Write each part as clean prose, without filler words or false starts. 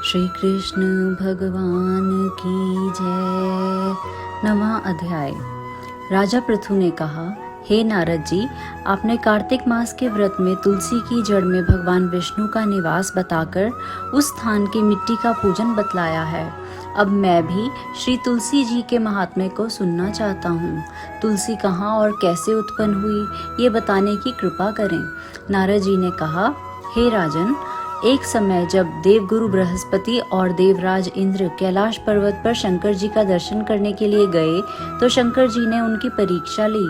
श्री कृष्ण भगवान की जय। नवा अध्याय। राजा पृथु ने कहा, हे नारद जी, आपने कार्तिक मास के व्रत में तुलसी की जड़ में भगवान विष्णु का निवास बताकर उस स्थान की मिट्टी का पूजन बतलाया है। अब मैं भी श्री तुलसी जी के महात्म्य को सुनना चाहता हूँ। तुलसी कहाँ और कैसे उत्पन्न हुई, ये बताने की कृपा करें। नारद जी ने कहा, हे राजन, एक समय जब देवगुरु बृहस्पति और देवराज इंद्र कैलाश पर्वत पर शंकर जी का दर्शन करने के लिए गए तो शंकर जी ने उनकी परीक्षा ली।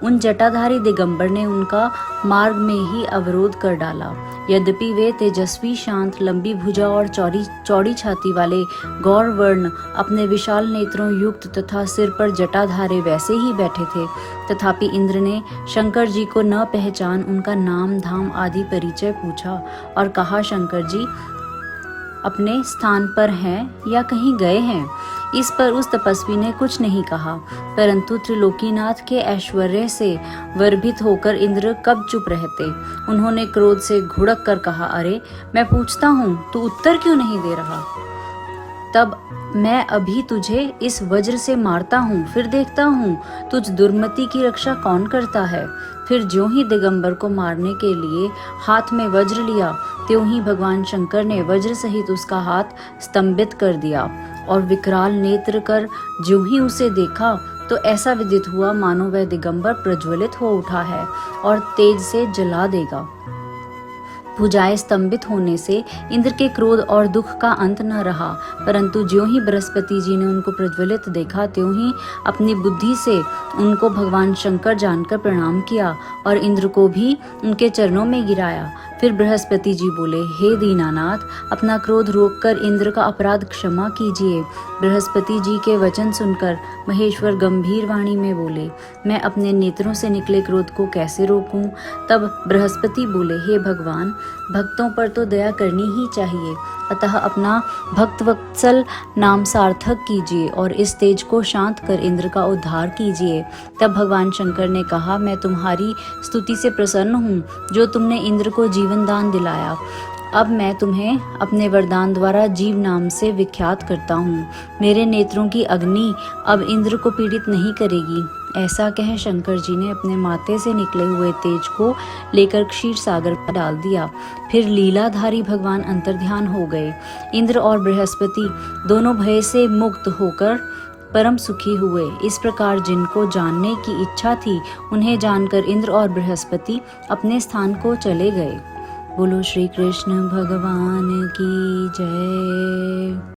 उन जटाधारी दिगंबर ने उनका मार्ग में ही अवरोध कर डाला। यद्यपि वे तेजस्वी, शांत, लंबी भुजा और चौड़ी छाती वाले गौर वर्ण अपने विशाल नेत्रों युक्त तथा सिर पर जटाधारे वैसे ही बैठे थे, तथापि इंद्र ने शंकर जी को न पहचान उनका नाम, धाम आदि परिचय पूछा और कहा, शंकर जी अपने स्थान पर हैं या कहीं गए हैं। इस पर उस तपस्वी ने कुछ नहीं कहा, परंतु त्रिलोकीनाथ के ऐश्वर्य से वर्भित होकर इंद्र कब चुप रहते। उन्होंने क्रोध से घुड़क कर कहा, अरे मैं पूछता हूँ, तू उत्तर क्यों नहीं दे रहा? तब मैं अभी तुझे इस वज्र से मारता हूँ, फिर देखता हूँ तुझ दुर्मति की रक्षा कौन करता है। फिर ज्यों ही दिगंबर को मारने के लिए हाथ में वज्र लिया, त्यों ही भगवान शंकर ने वज्र सहित उसका हाथ स्तंभित कर दिया और विकराल नेत्र कर ज्यों ही उसे देखा तो ऐसा विदित हुआ मानो वह दिगंबर प्रज्वलित हो उठा है और तेज से जला देगा। भुजाएं स्तंभित होने से इंद्र के क्रोध और दुख का अंत न रहा, परंतु ज्यों ही बृहस्पति जी ने उनको प्रज्वलित देखा त्यों ही अपनी बुद्धि से उनको भगवान शंकर जानकर प्रणाम किया और इंद्र को भी उनके चरणों में गिराया। फिर बृहस्पति जी बोले, हे दीनानाथ, अपना क्रोध रोककर इंद्र का अपराध क्षमा कीजिए। बृहस्पति जी के वचन सुनकर महेश्वर गंभीर वाणी में बोले, मैं अपने नेत्रों से निकले क्रोध को कैसे रोकूं? तब बृहस्पति बोले, हे भगवान, भक्तों पर तो दया करनी ही चाहिए, अतः अपना भक्तवत्सल नाम सार्थक कीजिए और इस तेज को शांत कर इंद्र का उद्धार कीजिए। तब भगवान शंकर ने कहा, मैं तुम्हारी स्तुति से प्रसन्न हूँ जो तुमने इंद्र को जीवन दान दिलाया। अब मैं तुम्हें अपने वरदान द्वारा जीव नाम से विख्यात करता हूँ। मेरे नेत्रों की अग्नि अब इंद्र को पीड़ित नहीं करेगी। ऐसा कह शंकर जी ने अपने माथे से निकले हुए तेज को लेकर क्षीर सागर पर डाल दिया। फिर लीलाधारी भगवान अंतर्ध्यान हो गए। इंद्र और बृहस्पति दोनों भय से मुक्त होकर परम सुखी हुए। इस प्रकार जिनको जानने की इच्छा थी उन्हें जानकर इंद्र और बृहस्पति अपने स्थान को चले गए। बोलो श्री कृष्ण भगवान की जय।